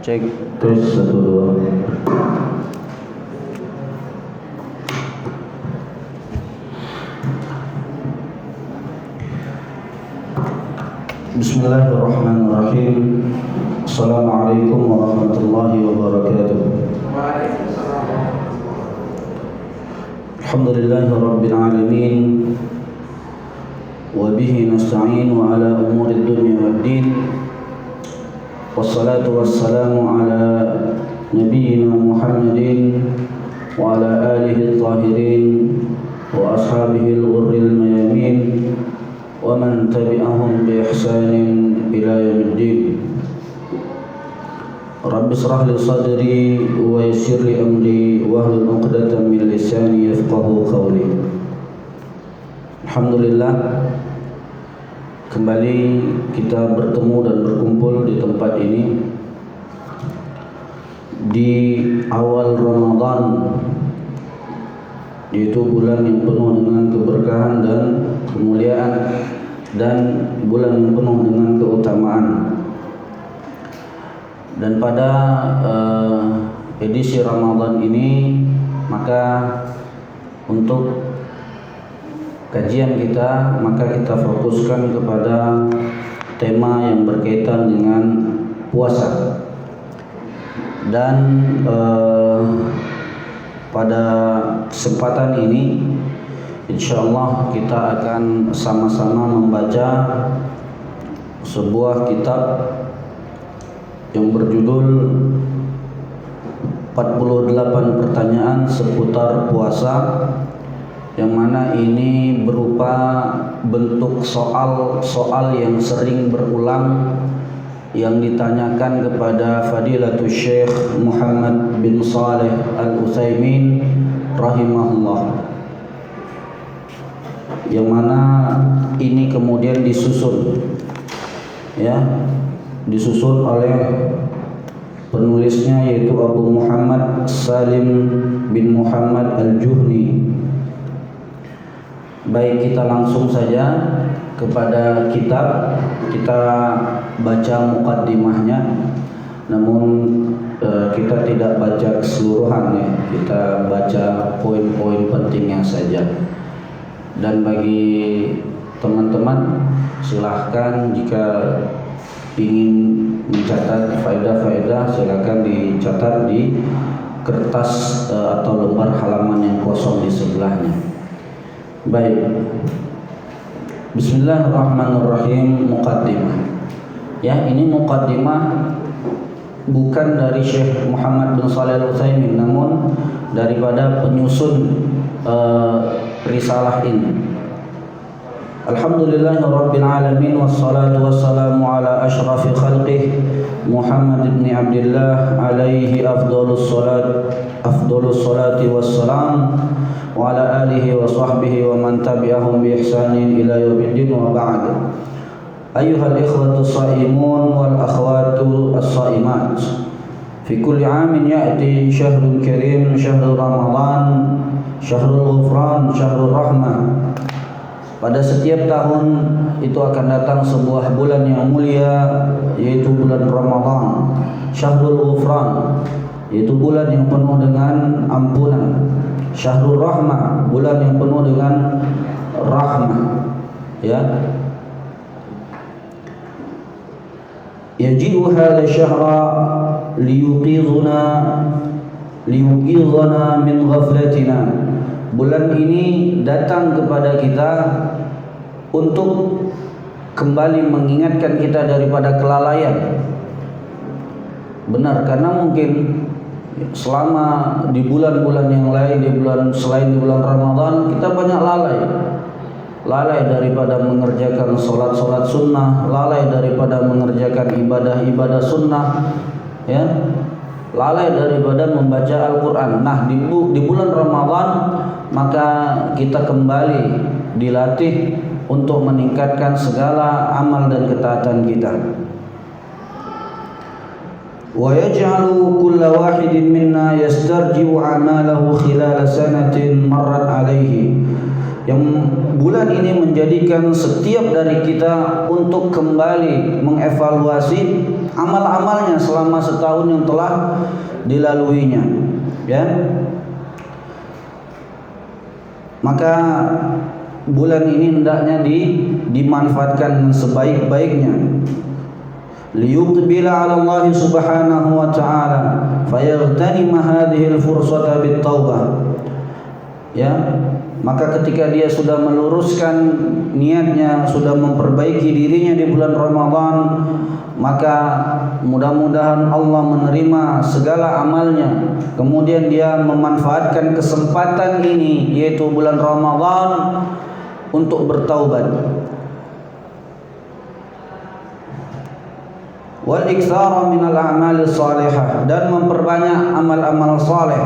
Cek tes 1 2. Bismillahirrahmanirrahim. Assalamualaikum warahmatullahi wabarakatuh. Alhamdulillahirabbil alamin. Wa bihi nasta'in wa ala umuri dunya waddin. Wassalatu wassalamu ala nabiyyina Muhammadin wa ala alihi adh-dhahirin wa ashabihi al-ghurril mayamin wa man tabi'ahum bi ihsanin ila yaumiddin. Rabbi shrah li sadri wa yassir li amri wa hlul 'uqdatam min lisani yafqahu qawli. Alhamdulillah, kembali kita bertemu dan berkumpul di tempat ini di awal Ramadan, yaitu bulan yang penuh dengan keberkahan dan kemuliaan dan bulan yang penuh dengan keutamaan. Dan pada edisi Ramadan ini, maka untuk kajian kita, maka kita fokuskan kepada tema yang berkaitan dengan puasa. Dan pada kesempatan ini, insyaallah kita akan sama-sama membaca sebuah kitab yang berjudul 48 pertanyaan seputar puasa, yang mana ini berupa bentuk soal-soal yang sering berulang yang ditanyakan kepada Fadilatul Syekh Muhammad bin Shalih Al-Utsaimin rahimahullah, yang mana ini kemudian disusun oleh penulisnya, yaitu Abu Muhammad Salim bin Muhammad Al-Juhni. Baik, kita langsung saja kepada kitab. Kita baca muqaddimahnya, namun kita tidak baca keseluruhannya, kita baca poin-poin pentingnya saja. Dan bagi teman-teman, silahkan jika ingin mencatat faedah-faedah, silakan dicatat di kertas atau lembar halaman yang kosong di sebelahnya. Baik, Bismillahirrahmanirrahim. Muqaddimah. Ya, ini muqaddimah bukan dari Syekh Muhammad bin Shalih Al-Utsaimin, namun daripada penyusun risalah ini. Alhamdulillahirabbil alamin, wassalatu wassalamu ala asyrafil khalqih Muhammad ibn Abdullah alaihi afdhalus salati wassalam wa ala alihi wa sahbihi wa man tabi'ahum bi ihsanin ila yaumiddin, wa ba'd. Ayyuhal ikhwatus shaimun wal akhwatu as-shaimat, fi kulli 'amin ya'ti syahrun karim, syahrul Ramadan, syahrul ghufran, syahrul rahmah. Pada setiap tahun itu akan datang sebuah bulan yang mulia, yaitu bulan Ramadan, syahrul ghufran, yaitu bulan yang penuh dengan ampunan, syahrul rahmah, bulan yang penuh dengan rahmah. Ya, yaji'u hadha syahra liyuqidhuna min ghaflatina. Bulan ini datang kepada kita untuk kembali mengingatkan kita daripada kelalaian. Benar, karena mungkin selama di bulan-bulan yang lain, selain di bulan Ramadan, kita banyak lalai daripada mengerjakan solat sunnah, lalai daripada mengerjakan ibadah sunnah, ya, lalai daripada membaca Al-Quran. Nah, di bulan Ramadan maka kita kembali dilatih untuk meningkatkan segala amal dan ketaatan kita. Wa yaj'alu kulla wahidin minna yastarji'u a'malahu khilala sanatin marrat alaihi. Yang bulan ini menjadikan setiap dari kita untuk kembali mengevaluasi amal-amalnya selama setahun yang telah dilaluinya, ya. Maka bulan ini hendaknya dimanfaatkan sebaik-baiknya. Liyuqbila 'ala Allah subhanahu wa ta'ala fayaghtanima hadhihi al-fursata bit-taubah. Ya, maka ketika dia sudah meluruskan niatnya, sudah memperbaiki dirinya di bulan Ramadan, maka mudah-mudahan Allah menerima segala amalnya. Kemudian dia memanfaatkan kesempatan ini, yaitu bulan Ramadan, untuk bertaubat. Wal iktsara minal a'mal salihah, dan memperbanyak amal-amal saleh.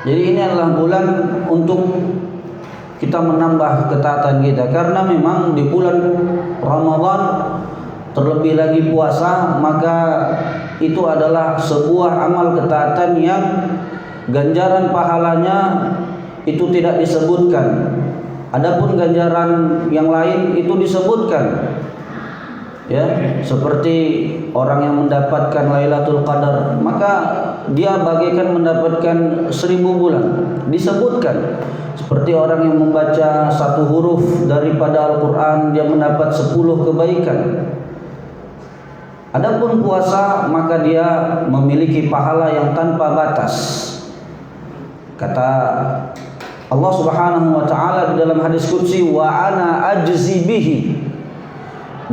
Jadi ini adalah bulan untuk kita menambah ketaatan kita, karena memang di bulan Ramadan, terlebih lagi puasa, maka itu adalah sebuah amal ketaatan yang ganjaran pahalanya itu tidak disebutkan. Adapun ganjaran yang lain itu disebutkan. Ya, seperti orang yang mendapatkan Lailatul Qadar, maka dia bagaikan mendapatkan 1000 bulan, disebutkan. Seperti orang yang membaca satu huruf daripada Al-Quran, dia mendapat 10 kebaikan. Adapun puasa, maka dia memiliki pahala yang tanpa batas. Kata Allah Subhanahu wa ta'ala di dalam hadis qudsi, wa ana ajzi bihi,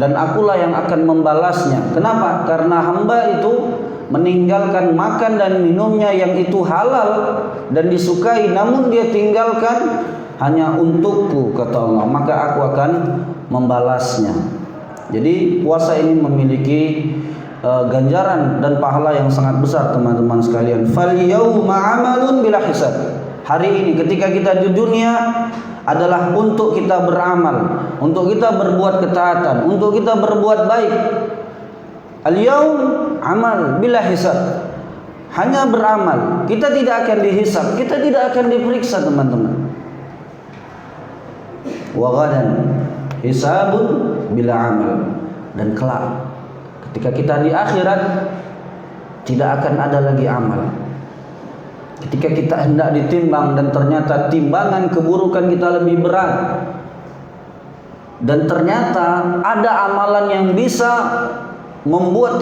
dan akulah yang akan membalasnya. Kenapa? Karena hamba itu meninggalkan makan dan minumnya yang itu halal dan disukai, namun dia tinggalkan hanya untukku, kata Allah, maka aku akan membalasnya. Jadi puasa ini memiliki ganjaran dan pahala yang sangat besar, teman-teman sekalian. Fal yauma amalun bila hisab. Hari ini ketika kita di dunia adalah untuk kita beramal, untuk kita berbuat ketaatan, untuk kita berbuat baik. Al-yaum amal bila hisab. Hanya beramal, kita tidak akan dihisab, kita tidak akan diperiksa, teman-teman. Wa ghadan hisabun bila amal. Dan kelak ketika kita di akhirat tidak akan ada lagi amal. Ketika kita hendak ditimbang dan ternyata timbangan keburukan kita lebih berat, dan ternyata ada amalan yang bisa membuat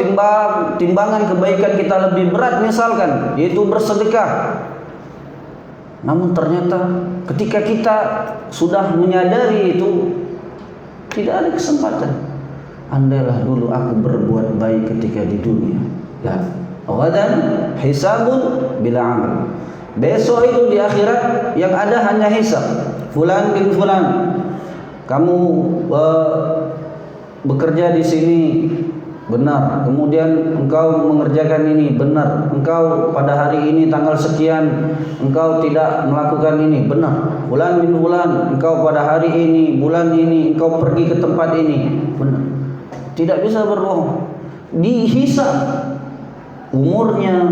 timbangan kebaikan kita lebih berat, misalkan yaitu bersedekah. Namun ternyata ketika kita sudah menyadari itu, tidak ada kesempatan. Andailah dulu aku berbuat baik ketika di dunia. Ya, ghadan hisabun bila amal. Besok itu di akhirat yang ada hanya hisab. Fulan bin fulan, kamu bekerja di sini benar, kemudian engkau mengerjakan ini benar, engkau pada hari ini tanggal sekian engkau tidak melakukan ini benar. Fulan bin fulan, engkau pada hari ini bulan ini engkau pergi ke tempat ini benar. Tidak bisa berbohong. Dihisab umurnya,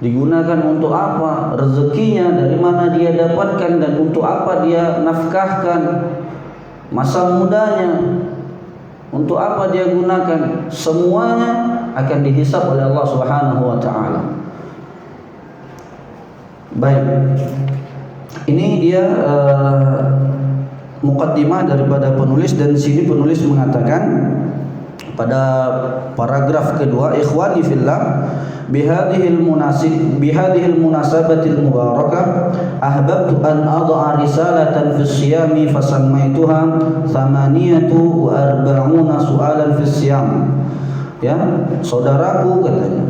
digunakan untuk apa, rezekinya dari mana dia dapatkan dan untuk apa dia nafkahkan, masa mudanya untuk apa dia gunakan, semuanya akan dihisab oleh Allah Subhanahu wa taala. Baik. Ini dia muqaddimah daripada penulis, dan di sini penulis mengatakan pada paragraf kedua, ikhwani fillah, bihadhil munasabatil mubarakah ahbabtu an ad'a risalatan fi siyami fasammaituha 48 su'alan fi siyam. Ya, saudaraku, katanya,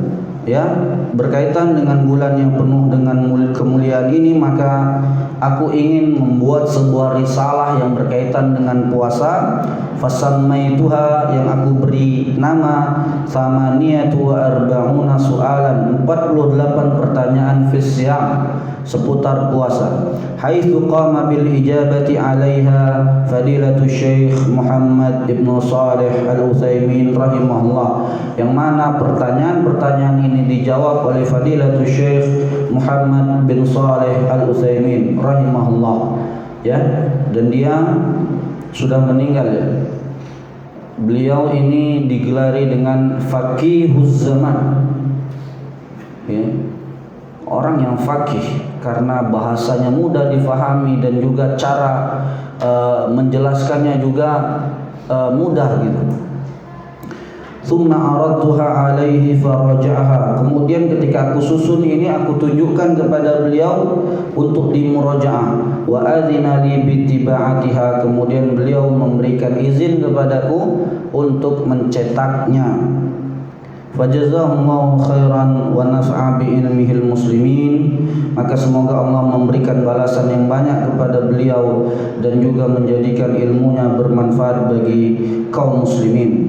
ya, berkaitan dengan bulan yang penuh dengan kemuliaan ini, maka aku ingin membuat sebuah risalah yang berkaitan dengan puasa. Fasammaituha, yang aku beri nama 48 su'alan, 48 pertanyaan fi siyam, seputar puasa. Haitsu qama bil ijabati 'alaiha fadilatul Syekh Muhammad ibn Shalih Al-Utsaimin rahimahullah, yang mana pertanyaan-pertanyaan ini dijawab oleh fadilatul Syekh Muhammad bin Shalih Al-Utsaimin rahimahullah, ya, dan dia sudah meninggal, ya. Beliau ini digelari dengan faqihuz zaman, ya, orang yang faqih karena bahasanya mudah difahami dan juga cara menjelaskannya juga mudah gitu. Thumma aradtuha alaihi faraja'aha. Kemudian ketika aku susun ini, aku tunjukkan kepada beliau untuk dimurajaah. Wa adzina li bittiba'atiha. Kemudian beliau memberikan izin kepadaku untuk mencetaknya. Fajazahullahu khairan wa naf'a bi ilmihil muslimin. Maka semoga Allah memberikan balasan yang banyak kepada beliau dan juga menjadikan ilmunya bermanfaat bagi kaum muslimin.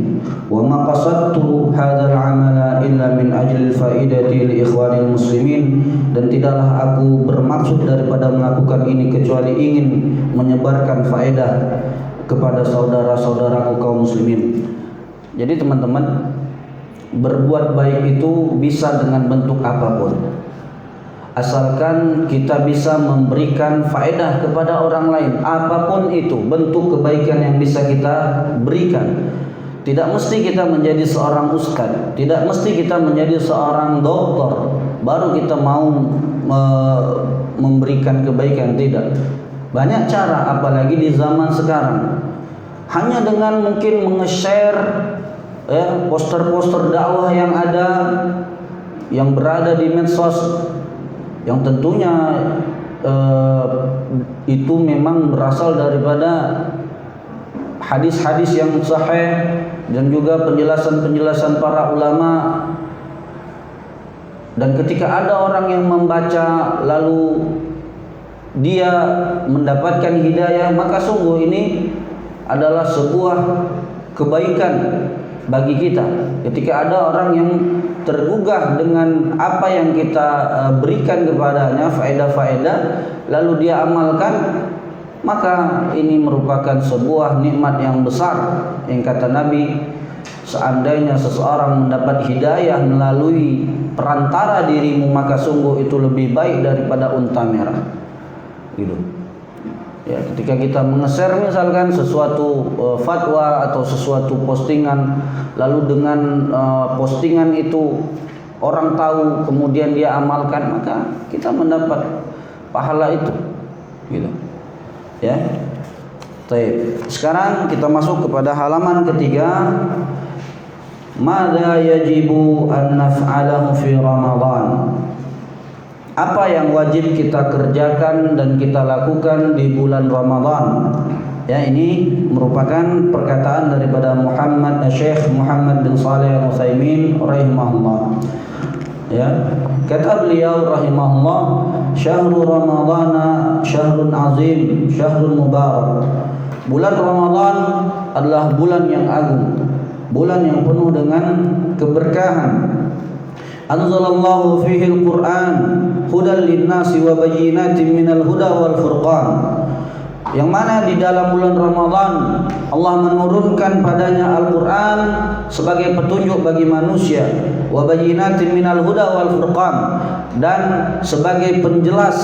Wa ma qasadtu hadzal amala illa min ajli faidati li ikhwanil muslimin. Dan tidaklah aku bermaksud daripada melakukan ini kecuali ingin menyebarkan faedah kepada saudara-saudaraku kaum muslimin. Jadi teman-teman, berbuat baik itu bisa dengan bentuk apapun, asalkan kita bisa memberikan faedah kepada orang lain. Apapun itu bentuk kebaikan yang bisa kita berikan. Tidak mesti kita menjadi seorang ustaz, tidak mesti kita menjadi seorang doktor baru kita mau memberikan kebaikan. Tidak. Banyak cara, apalagi di zaman sekarang. Hanya dengan mungkin menge-share poster-poster dakwah yang ada, yang berada di medsos, yang tentunya itu memang berasal daripada hadis-hadis yang sahih dan juga penjelasan-penjelasan para ulama. Dan ketika ada orang yang membaca lalu dia mendapatkan hidayah, maka sungguh ini adalah sebuah kebaikan bagi kita. Ketika ada orang yang tergugah dengan apa yang kita berikan kepadanya, faedah-faedah, lalu dia amalkan, maka ini merupakan sebuah nikmat yang besar. Yang kata Nabi, seandainya seseorang mendapat hidayah melalui perantara dirimu, maka sungguh itu lebih baik daripada unta merah. Gitu. Ya, ketika kita menge-share misalkan sesuatu fatwa atau sesuatu postingan, lalu dengan postingan itu orang tahu, kemudian dia amalkan, maka kita mendapat pahala itu. Gitu. Ya. Baik. Sekarang kita masuk kepada halaman ketiga. Madza yajibu an naf'alahu fi Ramadan? Apa yang wajib kita kerjakan dan kita lakukan di bulan Ramadan? Ya, ini merupakan perkataan daripada Syekh Muhammad bin Shalih Al-Utsaimin rahimahullah. Ya, kata beliau rahimahullah, syahrul ramadhana syahrun azim, syahrun mubarak. Bulan Ramadan adalah bulan yang agung, bulan yang penuh dengan keberkahan. Anzalallahu fihi al-Qur'an hudan lin-nasi wa bayyinatin minal huda wal furqan. Yang mana di dalam bulan Ramadan Allah menurunkan padanya Al-Quran sebagai petunjuk bagi manusia, wa bayyinatin minal huda wal furqan, dan sebagai penjelas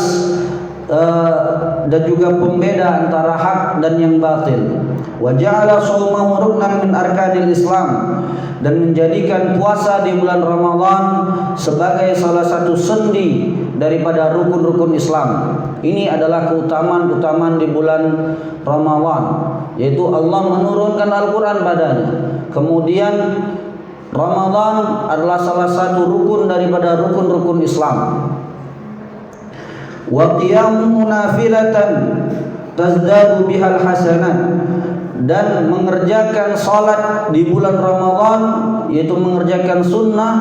dan juga pembeda antara hak dan yang batil. Wa ja'ala shaumahu ruknan min arkanil Islam, dan menjadikan puasa di bulan Ramadan sebagai salah satu sendi daripada rukun-rukun Islam. Ini adalah keutamaan-keutamaan di bulan Ramadan, yaitu Allah menurunkan Al-Quran padanya. Kemudian Ramadan adalah salah satu rukun daripada rukun-rukun Islam. Wa qiyamuhu nafilatan tazdadu bihal hasanat, dan mengerjakan salat di bulan Ramadan, yaitu mengerjakan sunnah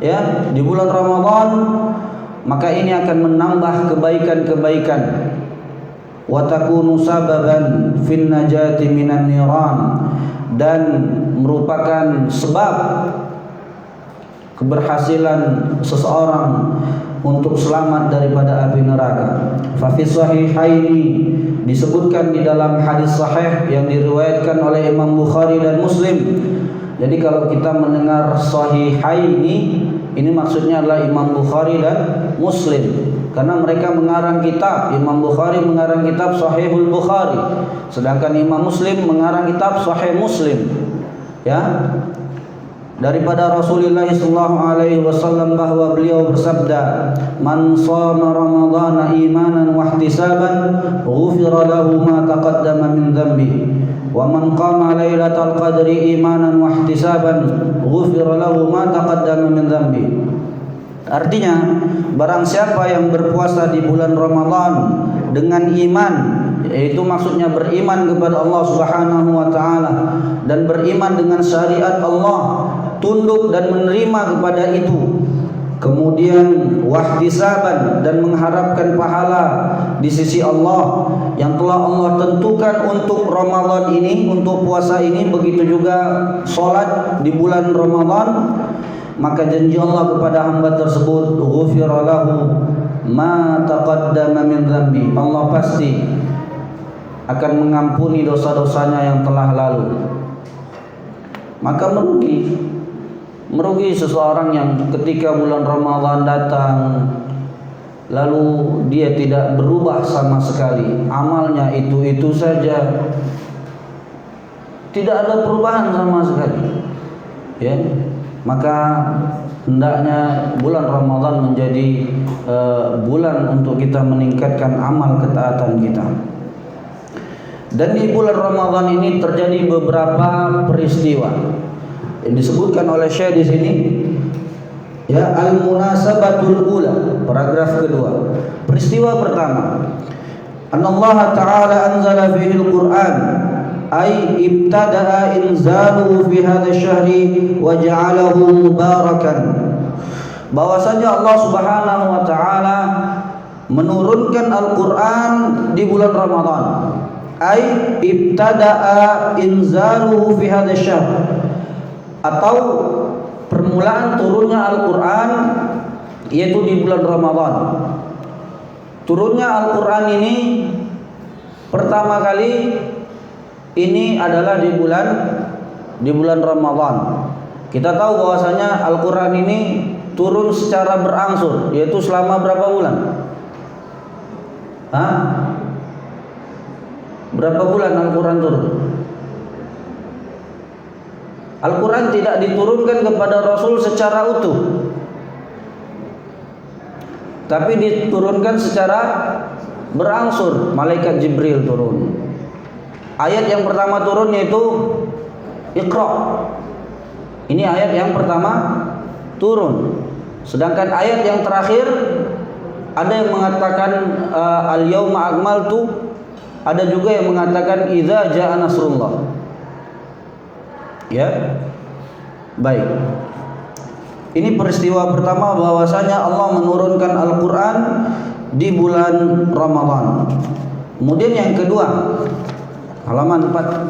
ya di bulan Ramadan, maka ini akan menambah kebaikan-kebaikan. Wa takunu sababan fin najati minan niran, dan merupakan sebab keberhasilan seseorang untuk selamat daripada api neraka. Fa fi sahihaini, disebutkan di dalam hadis sahih yang diriwayatkan oleh Imam Bukhari dan Muslim. Jadi kalau kita mendengar sahihaini, ini maksudnya adalah Imam Bukhari dan Muslim, karena mereka mengarang kitab. Imam Bukhari mengarang kitab Sahihul Bukhari, sedangkan Imam Muslim mengarang kitab Sahih Muslim. Ya, daripada Rasulullah SAW bahwa beliau bersabda, "Man shama Ramadhana imanan wa ihtisaban, ghufira lahu ma taqaddama min dhanbihi, wa man qama lailatal qadri imanan wa ihtisaban, ghufira lahu ma taqaddama min dhanbihi." Artinya, barang siapa yang berpuasa di bulan Ramadan dengan iman, yaitu maksudnya beriman kepada Allah Subhanahu wa taala dan beriman dengan syariat Allah, tunduk dan menerima kepada itu, kemudian wahtisaban dan mengharapkan pahala di sisi Allah yang telah Allah tentukan untuk Ramadan ini, untuk puasa ini, begitu juga salat di bulan Ramadan, maka janji Allah kepada hamba tersebut, ghufira lahu ma taqaddama min dhanbi, Allah pasti akan mengampuni dosa-dosanya yang telah lalu. Maka merugi seseorang yang ketika bulan Ramadan datang lalu dia tidak berubah sama sekali, amalnya itu saja, tidak ada perubahan sama sekali, ya. Maka hendaknya bulan Ramadan menjadi bulan untuk kita meningkatkan amal ketaatan kita. Dan di bulan Ramadan ini terjadi beberapa peristiwa yang disebutkan oleh Syekh di sini. Ya, al-munasabatul ula, paragraf kedua. Peristiwa pertama, Allah Ta'ala anzala fihi al-Qur'an, ay ibtada'a inzaluhu fi hadha syahri wa ja'alahu mubarakan. Bahwasanya Allah Subhanahu wa taala menurunkan Al-Qur'an di bulan Ramadan. Ay ibtada'a inzaluhu fi hadha syahr, atau permulaan turunnya Al-Qur'an yaitu di bulan Ramadan. Turunnya Al-Qur'an ini pertama kali ini adalah di bulan Ramadan. Kita tahu bahwasanya Al-Qur'an ini turun secara berangsur, yaitu selama berapa bulan? Berapa bulan Al-Quran turun? Al-Quran tidak diturunkan kepada Rasul secara utuh, tapi diturunkan secara berangsur. Malaikat Jibril turun. Ayat yang pertama turun yaitu Iqra. Ini ayat yang pertama turun. Sedangkan ayat yang terakhir ada yang mengatakan al-yauma akmaltu, ada juga yang mengatakan idza jaa nasrullah. Ya. Baik. Ini peristiwa pertama bahwasanya Allah menurunkan Al-Qur'an di bulan Ramadan. Kemudian yang kedua, halaman 4.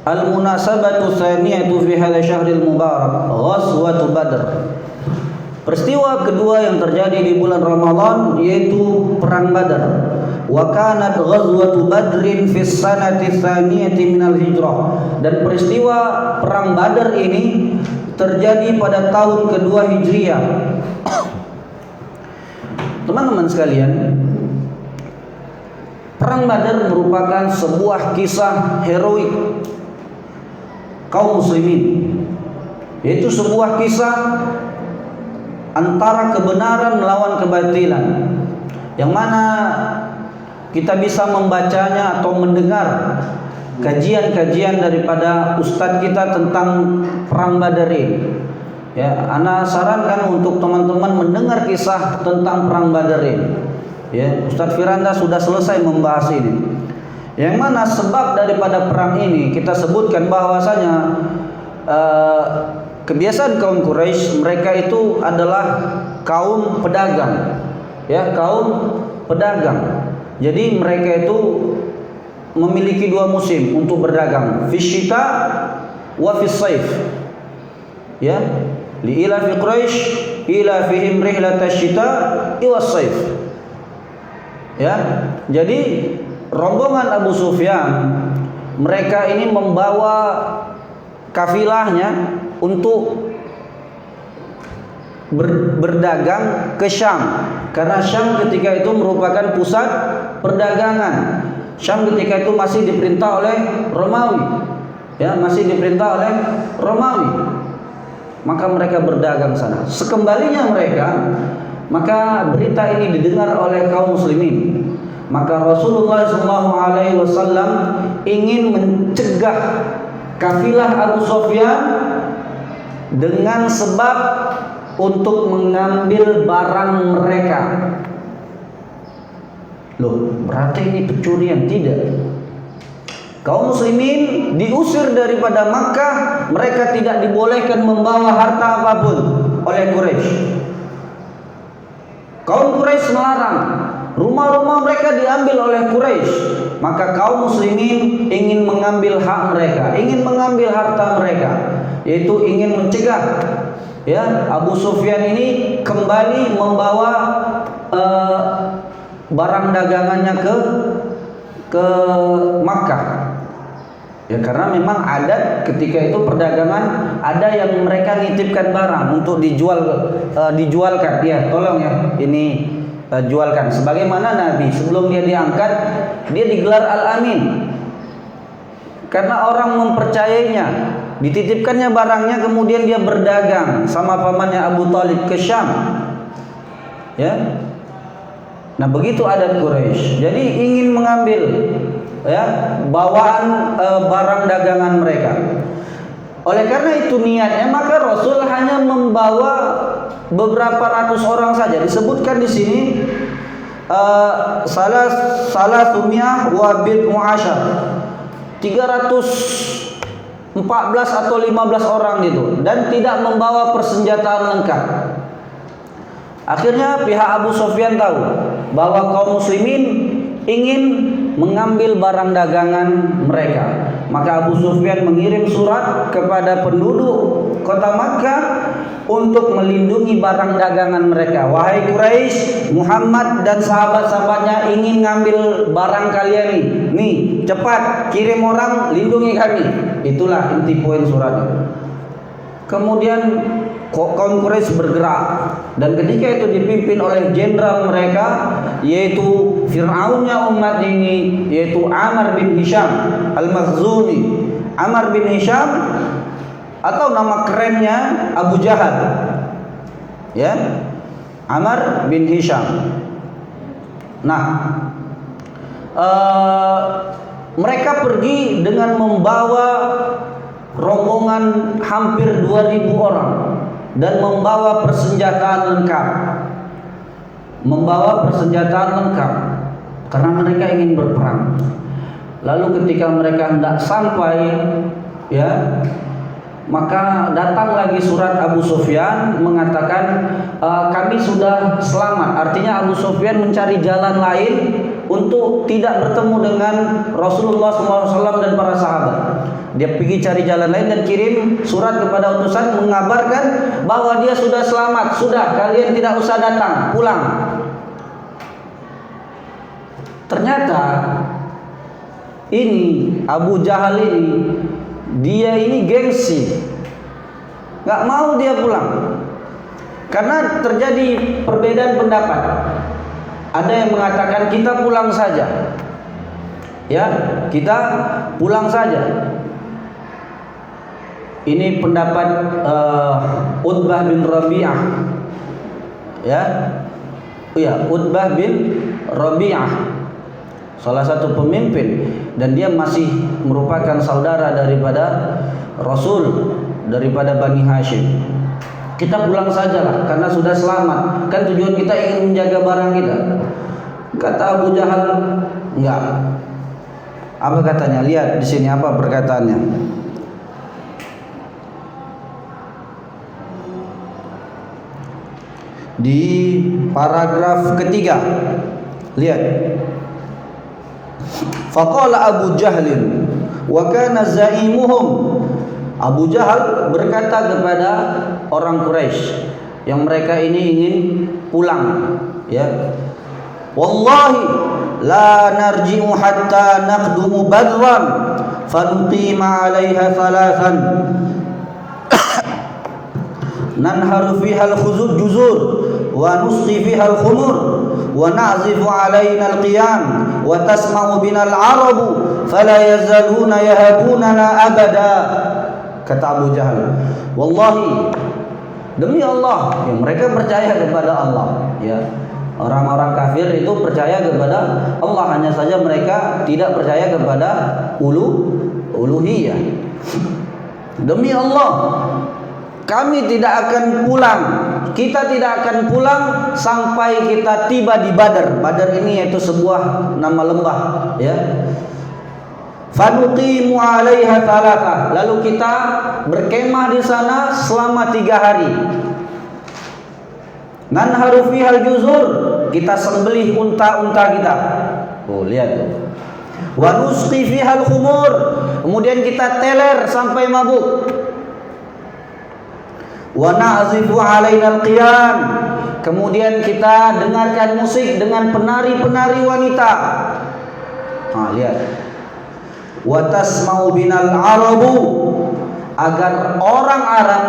Al-munasabatu tsaniyatu fi hadha syahril mubarak, ghazwatu Badr. Peristiwa kedua yang terjadi di bulan Ramadan yaitu perang Badar. Wa kanat ghazwatu Badrin fi sanati tsaniyati minal hijrah. Dan peristiwa perang Badar ini terjadi pada tahun kedua Hijriah. Teman-teman sekalian, perang Badar merupakan sebuah kisah heroik kaum muslimin, yaitu sebuah kisah antara kebenaran melawan kebatilan, yang mana kita bisa membacanya atau mendengar kajian-kajian daripada ustadz kita tentang perang Badar ini. Ya, ana sarankan untuk teman-teman mendengar kisah tentang perang Badar ini. Ya, Ustadz Firanda sudah selesai membahas ini. Yang mana sebab daripada perang ini kita sebutkan bahwasanya kebiasaan kaum Quraisy, mereka itu adalah kaum pedagang, ya, kaum pedagang. Jadi mereka itu memiliki dua musim untuk berdagang, fisyita wa fis-saif. Ya, li ila fi Quraisy ila fihim rihlatash syita'i was-saif. Ya, jadi rombongan Abu Sufyan, mereka ini membawa kafilahnya untuk berdagang ke Syam, karena Syam ketika itu merupakan pusat perdagangan. Syam ketika itu masih diperintah oleh Romawi, ya, masih diperintah oleh Romawi. Maka mereka berdagang sana. Sekembalinya mereka, maka berita ini didengar oleh kaum muslimin. Maka Rasulullah SAW ingin mencegah kafilah Abu Sufyan dengan sebab untuk mengambil barang mereka. Loh, berarti ini pencurian? Tidak. Kaum muslimin diusir daripada Makkah, mereka tidak dibolehkan membawa harta apapun oleh Quraisy. Kaum Quraisy melarang, rumah-rumah mereka diambil oleh Quraisy. Maka kaum muslimin ingin mengambil hak mereka, ingin mengambil harta mereka, yaitu ingin mencegah, ya, Abu Sufyan ini kembali membawa barang dagangannya ke Makkah. Ya, karena memang adat ketika itu perdagangan, ada yang mereka nitipkan barang untuk dijualkan. Ya, tolong ya, ini jualkan. Sebagaimana Nabi sebelum dia diangkat, dia digelar Al-Amin. Karena orang mempercayainya, dititipkannya barangnya, kemudian dia berdagang sama pamannya Abu Thalib ke Syam. Ya. Nah, begitu adat Quraisy. Jadi ingin mengambil, ya, bawaan barang dagangan mereka. Oleh karena itu niatnya, maka Rasul hanya membawa beberapa ratus orang saja. Disebutkan di sini salah sumiyah wa bid'u asyar, 314 atau 15 orang gitu, dan tidak membawa persenjataan lengkap. Akhirnya pihak Abu Sufyan tahu bahwa kaum muslimin ingin mengambil barang dagangan mereka. Maka Abu Sufyan mengirim surat kepada penduduk kota Makkah untuk melindungi barang dagangan mereka. Wahai Quraisy, Muhammad dan sahabat-sahabatnya ingin ngambil barang kalian nih. Nih, cepat kirim orang lindungi kami. Itulah inti poin suratnya. Kemudian kaum Quraisy bergerak, dan ketika itu dipimpin oleh jenderal mereka, yaitu Fir'aunnya umat ini, yaitu Amr bin Hisham Al-Makhzumi. Amr bin Hisham, atau nama kerennya Abu Jahal, ya, Amr bin Hisham. Nah, mereka pergi dengan membawa rombongan hampir 2000 orang dan membawa persenjataan lengkap. Membawa persenjataan lengkap karena mereka ingin berperang. Lalu ketika mereka hendak sampai, ya, maka datang lagi surat Abu Sufyan mengatakan kami sudah selamat. Artinya Abu Sufyan mencari jalan lain untuk tidak bertemu dengan Rasulullah SAW dan para sahabat. Dia pergi cari jalan lain dan kirim surat kepada utusan mengabarkan bahwa dia sudah selamat. Sudah, kalian tidak usah datang, pulang. Ternyata ini Abu Jahal ini, dia ini gengsi, nggak mau dia pulang karena terjadi perbedaan pendapat. Ada yang mengatakan kita pulang saja, ya, kita pulang saja. Ini pendapat Utbah bin Rabi'ah, ya, Utbah bin Rabi'ah, salah satu pemimpin, dan dia masih merupakan saudara daripada Rasul, daripada Bani Hashim. Kita pulang sajalah karena sudah selamat. Kan tujuan kita ingin menjaga barang kita. Kata Abu Jahal, enggak. Apa katanya? Lihat di sini apa perkataannya. Di paragraf ketiga, lihat. Faqala Abu Jahlin wa kana zaimuhum. Abu Jahal berkata kepada orang Quraisy yang mereka ini ingin pulang, ya, wallahi la narji'u hatta naqdumu badran fanuqima 'alaiha thalathan nanharu fiha al-juzur wa nusqi fiha al-khumur wa na'zifu 'alaina al-qiyam wa tasma'u binal arabu fala yazaluna yahabunana abada. Kata Abu Jahal, wallahi, demi Allah, ya, mereka percaya kepada Allah, ya. Orang-orang kafir itu percaya kepada Allah, hanya saja mereka tidak percaya kepada uluhiyah. Demi Allah, kami tidak akan pulang. Kita tidak akan pulang sampai kita tiba di Badar. Badar ini yaitu sebuah nama lembah, ya. Fanuqimu 'alaiha thalatha. Lalu kita berkemah di sana selama 3 hari. Nanharu fihal juzur. Kita sembelih unta-unta kita. Oh, lihat tuh. Wa nusqi fihal khumur. Kemudian kita teler sampai mabuk. Wa na'zifu 'alaina al-qiyan. Kemudian kita dengarkan musik dengan penari-penari wanita. Nah, lihat. Wa tasma'u binal arabu, agar orang Arab,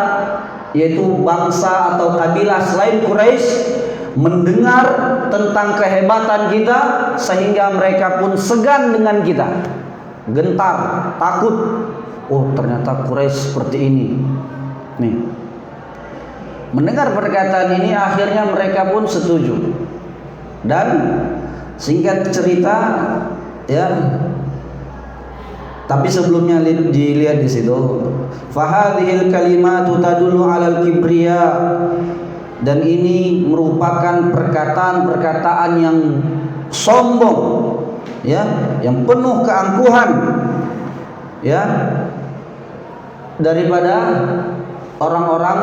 yaitu bangsa atau kabilah selain Quraisy, mendengar tentang kehebatan kita sehingga mereka pun segan dengan kita, gentar, takut. Oh, ternyata Quraisy seperti ini. Nih, mendengar perkataan ini akhirnya mereka pun setuju. Dan singkat cerita, ya, tapi sebelumnya dilihat di situ, fahadhil kalimatu tadullu 'alal kibriya, dan ini merupakan perkataan-perkataan yang sombong, ya, yang penuh keangkuhan, ya, daripada orang-orang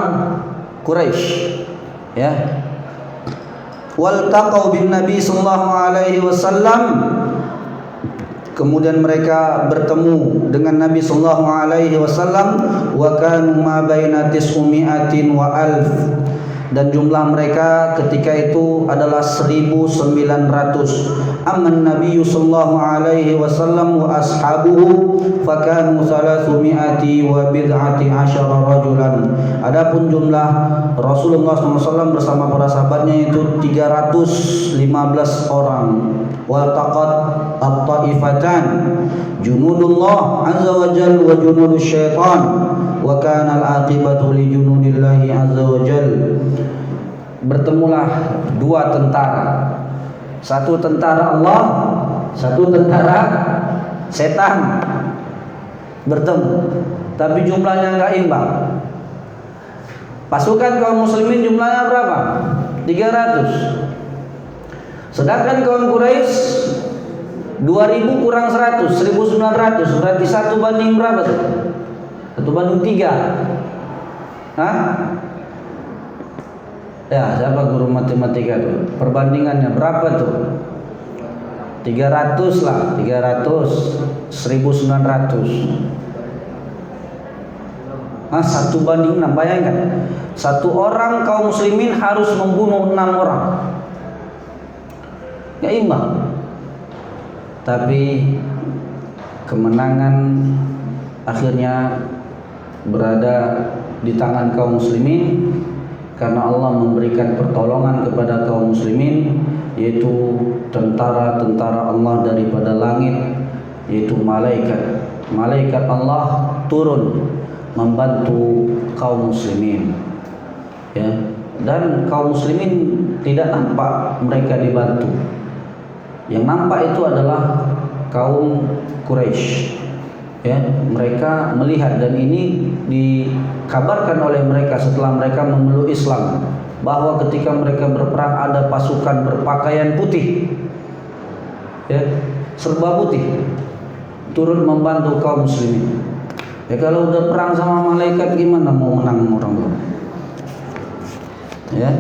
Quraisy, ya. Wal taqaw bin Nabi sallallahu alaihi wasallam. Kemudian mereka bertemu dengan Nabi sallallahu alaihi wasallam, wa kanu ma baina tis'umi'atin wa alf, dan jumlah mereka ketika itu adalah 1900. Amman Nabi sallallahu alaihi wasallam wa ashabuhu fakanu 300 wa bid'ati 'asyara rajulan. Adapun jumlah Rasulullah SAW bersama para sahabatnya itu 315 orang. Wa taqat at-taifatan junudullah azza wa jalla wa junudus syaitan wa kana al-aqibatu li junudillahi azza wa jalla. Bertemulah 2 tentara, satu tentara Allah, satu tentara setan, bertemu, tapi jumlahnya enggak imbang. Pasukan kaum muslimin jumlahnya berapa? 300. Sedangkan kaum Quraisy 2000 kurang 100, 1900, berarti 1 banding berapa tuh? 1 banding 3. Hah? Ya, siapa guru matematika tuh? Perbandingannya berapa tuh? 300 lah, 300, 1900. 1 banding 6, bayangkan. 1 orang kaum muslimin harus membunuh 6 orang. Gak imbang. Tapi kemenangan akhirnya berada di tangan kaum muslimin, karena Allah memberikan pertolongan kepada kaum muslimin, yaitu tentara-tentara Allah daripada langit, yaitu malaikat. Malaikat Allah turun membantu kaum muslimin, ya. Dan kaum muslimin tidak nampak mereka dibantu. Yang nampak itu adalah kaum Quraisy, ya. Mereka melihat, dan ini dikabarkan oleh mereka setelah mereka memeluk Islam, bahwa ketika mereka berperang ada pasukan berpakaian putih, ya, serba putih, turun membantu kaum muslimin. Ya, kalau udah perang sama malaikat gimana mau menang orang itu? Ya,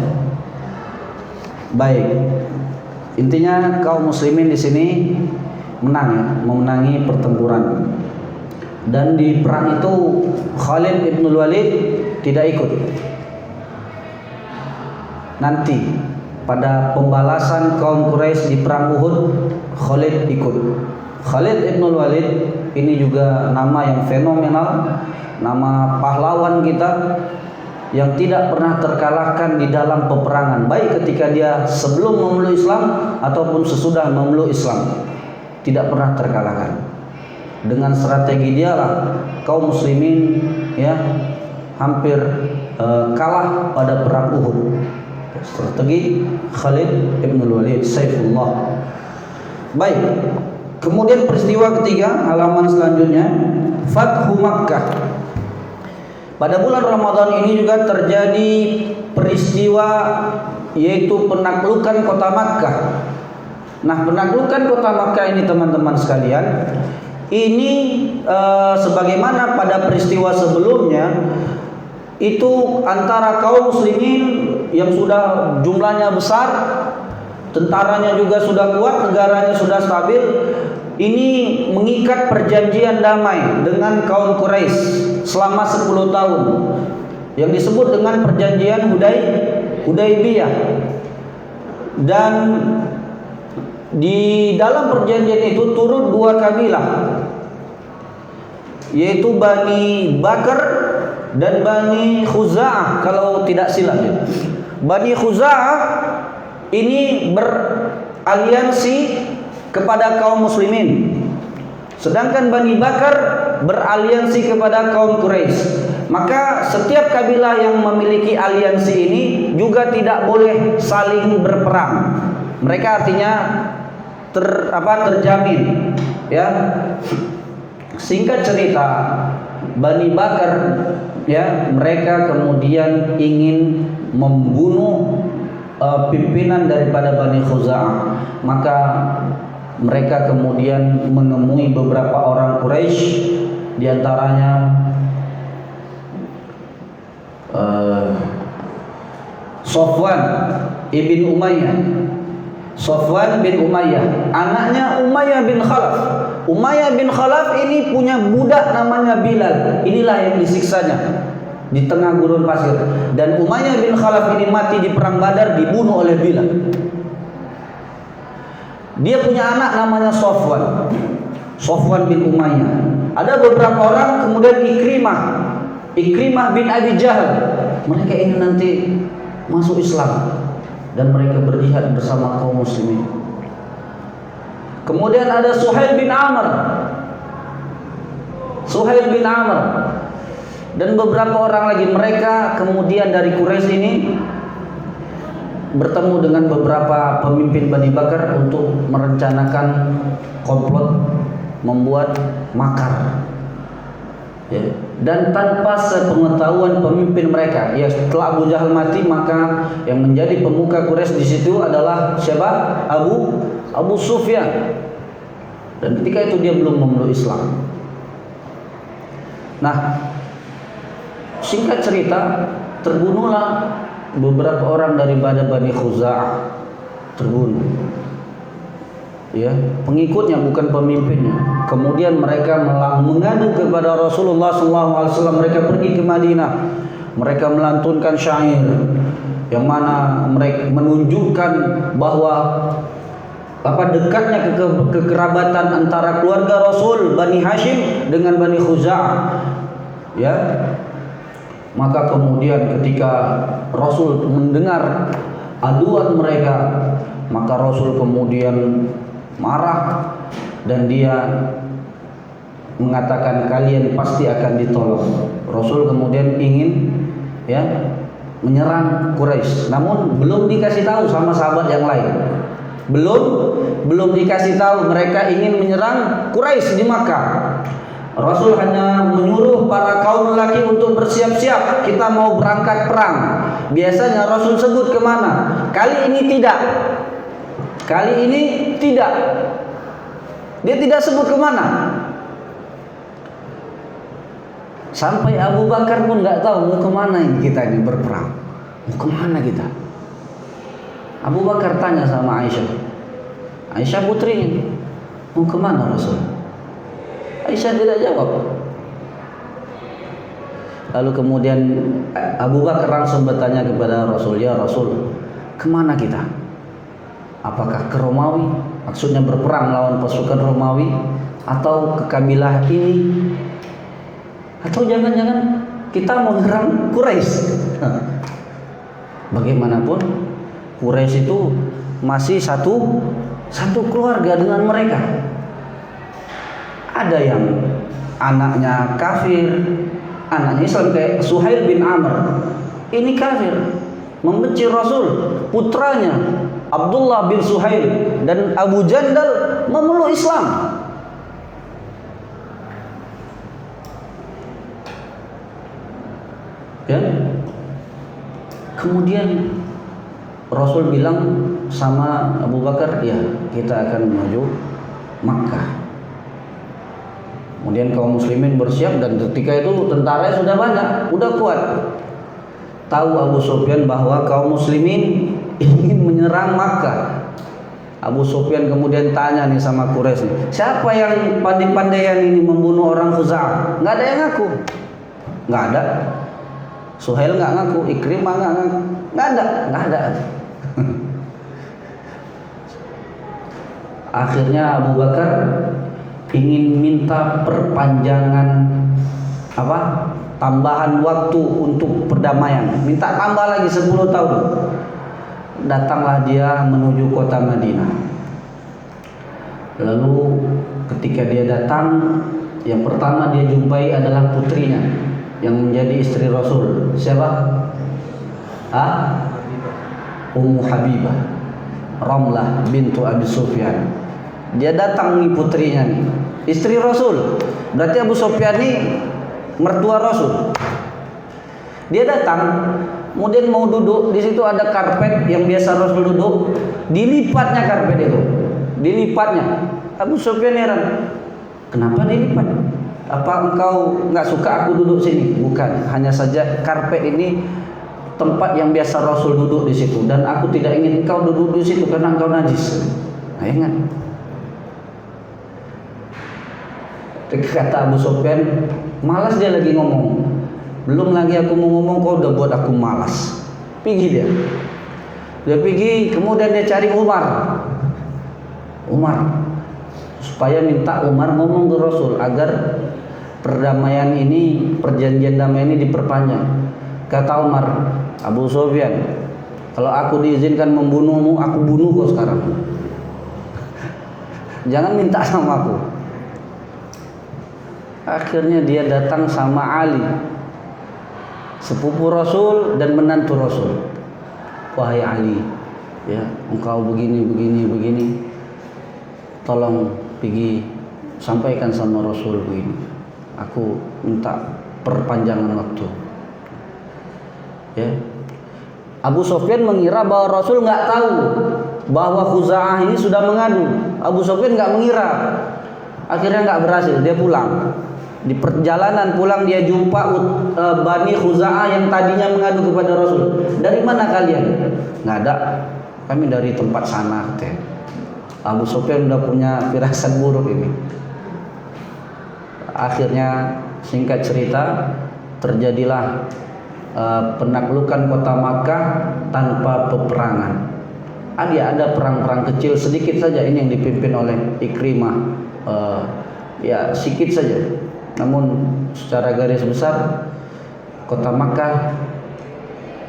baik. Intinya kaum muslimin di sini menang, ya, memenangi pertempuran. Dan di perang itu Khalid ibn Walid tidak ikut. Nanti pada pembalasan kaum Quraisy di perang Uhud, Khalid ikut. Khalid ibn Walid ini juga nama yang fenomenal, nama pahlawan kita yang tidak pernah terkalahkan di dalam peperangan, baik ketika dia sebelum memeluk Islam ataupun sesudah memeluk Islam. tidak pernah terkalahkan. Dengan strategi dialah kaum muslimin ya hampir kalah pada perang Uhud. Strategi Khalid ibn Walid Saifullah. Baik. Kemudian peristiwa ketiga, halaman selanjutnya, Fathu Makkah. Pada bulan Ramadan ini juga terjadi peristiwa yaitu penaklukan kota Makkah. Nah, penaklukan kota Makkah ini teman-teman sekalian, ini sebagaimana pada peristiwa sebelumnya itu antara kaum muslimin yang sudah jumlahnya besar, tentaranya juga sudah kuat, negaranya sudah stabil, ini mengikat perjanjian damai dengan kaum Quraisy selama 10 tahun yang disebut dengan perjanjian Hudaybiyah. Dan di dalam perjanjian itu turut dua kabilah, yaitu Bani Bakar dan Bani Khuza'ah kalau tidak silap ya. Bani Khuza'ah ini beraliansi kepada kaum muslimin, sedangkan Bani Bakar beraliansi kepada kaum Quraisy. Maka setiap kabilah yang memiliki aliansi ini juga tidak boleh saling berperang. Mereka artinya terjamin ya. Singkat cerita, Bani Bakar ya, mereka kemudian ingin membunuh pimpinan daripada Bani Khuza'ah. Maka mereka kemudian menemui beberapa orang Quraisy, diantaranya Sofwan ibn Umayyah. Sofwan bin Umayyah, anaknya Umayyah bin Khalaf. Umayyah bin Khalaf ini punya budak namanya Bilal. Inilah yang disiksanya di tengah gurun pasir. Dan Umayyah bin Khalaf ini mati di perang Badar, dibunuh oleh Bilal. Dia punya anak namanya Sofwan bin Umayyah. Ada beberapa orang, kemudian Ikrimah bin Abi Jahal. Mereka ini nanti masuk Islam dan mereka berjihad bersama kaum muslimin. Kemudian ada Suhail bin Amr dan beberapa orang lagi. Mereka kemudian dari Quraisy ini bertemu dengan beberapa pemimpin Bani Bakar untuk merencanakan komplot, membuat makar ya. Dan tanpa sepengetahuan pemimpin mereka, ya setelah Abu Jahal mati, maka yang menjadi pemuka Quraisy di situ adalah siapa? Abu Sufyan. Dan ketika itu dia belum memeluk Islam. Nah, singkat cerita, terbunuhlah beberapa orang daripada Bani Khuza'ah, terbunuh. Ya, pengikutnya bukan pemimpinnya. Kemudian mereka mengadu kepada Rasulullah SAW. Mereka pergi ke Madinah. Mereka melantunkan syair yang mana mereka menunjukkan bahwa dekatnya kekerabatan antara keluarga Rasul Bani Hashim dengan Bani Khuza'ah. Ya. Maka kemudian ketika Rasul mendengar aduan mereka, maka Rasul kemudian marah dan dia mengatakan kalian pasti akan ditolong. Rasul kemudian ingin ya menyerang Quraisy, namun belum dikasih tahu sama sahabat yang lain. Belum dikasih tahu mereka ingin menyerang Quraisy di Makkah. Rasul hanya menyuruh para kaum lelaki untuk bersiap-siap, kita mau berangkat perang. Biasanya Rasul sebut kemana. Kali ini tidak. Dia tidak sebut kemana. Sampai Abu Bakar pun nggak tahu mau kemana kita ini berperang. Mau kemana kita? Abu Bakar tanya sama Aisyah putrinya, mau kemana Rasul? Aisyah tidak jawab. Lalu kemudian Abu Bakar langsung bertanya kepada Rasul, ya Rasul, kemana kita? Apakah ke Romawi? Maksudnya berperang lawan pasukan Romawi, atau ke kabilah ini, atau jangan-jangan kita mau menyerang Quraisy? Bagaimanapun Quraisy itu masih satu keluarga dengan mereka. Ada yang anaknya kafir, anaknya Islam kayak Suhail bin Amr. Ini kafir, membenci Rasul. Putranya Abdullah bin Suhail dan Abu Jandal memeluk Islam. Ya. Kemudian Rasul bilang sama Abu Bakar, ya kita akan menuju Makkah. Kemudian kaum muslimin bersiap, dan ketika itu tentaranya sudah banyak, udah kuat. Tahu Abu Sufyan bahwa kaum muslimin ingin menyerang Makkah. Abu Sufyan kemudian tanya nih sama Quraisy, siapa yang pandai-pandaian ini membunuh orang Khuza'ah? Nggak ada yang ngaku. Nggak ada. Suhail nggak ngaku, Ikrimah nggak ngaku, nggak ada. Akhirnya Abu Bakar ingin minta perpanjangan tambahan waktu untuk perdamaian, minta tambah lagi 10 tahun. Datanglah dia menuju kota Madinah. Lalu ketika dia datang, yang pertama dia jumpai adalah putrinya yang menjadi istri Rasul. Siapa? Ummu Habibah, Ramlah bintu Abi Sufyan. Dia datang nih, putrinya nih, istri Rasul. Berarti Abu Sufyan nih mertua Rasul. Dia datang, kemudian mau duduk, di situ ada karpet yang biasa Rasul duduk, dilipatnya karpet itu, dilipatnya. Abu Sufyan heran, kenapa dilipat? Apa engkau nggak suka aku duduk sini? Bukan, hanya saja karpet ini tempat yang biasa Rasul duduk di situ, dan aku tidak ingin engkau duduk di situ karena engkau najis. Nah, ingat. Kata Abu Sufyan, malas dia lagi ngomong. Belum lagi aku mau ngomong, kau udah buat aku malas. Pergi dia. Dia pergi, kemudian dia cari Umar. Supaya minta Umar ngomong ke Rasul agar perdamaian ini, perjanjian damai ini diperpanjang. Kata Umar, Abu Sufyan, kalau aku diizinkan membunuhmu, aku bunuh kau sekarang. Jangan minta sama aku. Akhirnya dia datang sama Ali, sepupu Rasul dan menantu Rasul. Wahai Ali, ya engkau begini, tolong pergi sampaikan sama Rasul begini. Aku minta perpanjangan waktu. Ya. Abu Sufyan mengira bahwa Rasul nggak tahu bahwa Khuza'ah ini sudah mengadu. Abu Sufyan nggak mengira. Akhirnya nggak berhasil, dia pulang. Di perjalanan pulang dia jumpa Bani Khuza'ah yang tadinya mengadu kepada Rasul. Dari mana kalian? Nggak ada. Kami dari tempat sana, katanya. Abu Sufyan udah punya firasat buruk ini. Akhirnya singkat cerita, terjadilah penaklukan kota Makkah tanpa peperangan. Ada perang-perang kecil sedikit saja, ini yang dipimpin oleh Ikrimah, ya sedikit saja. Namun secara garis besar kota Makkah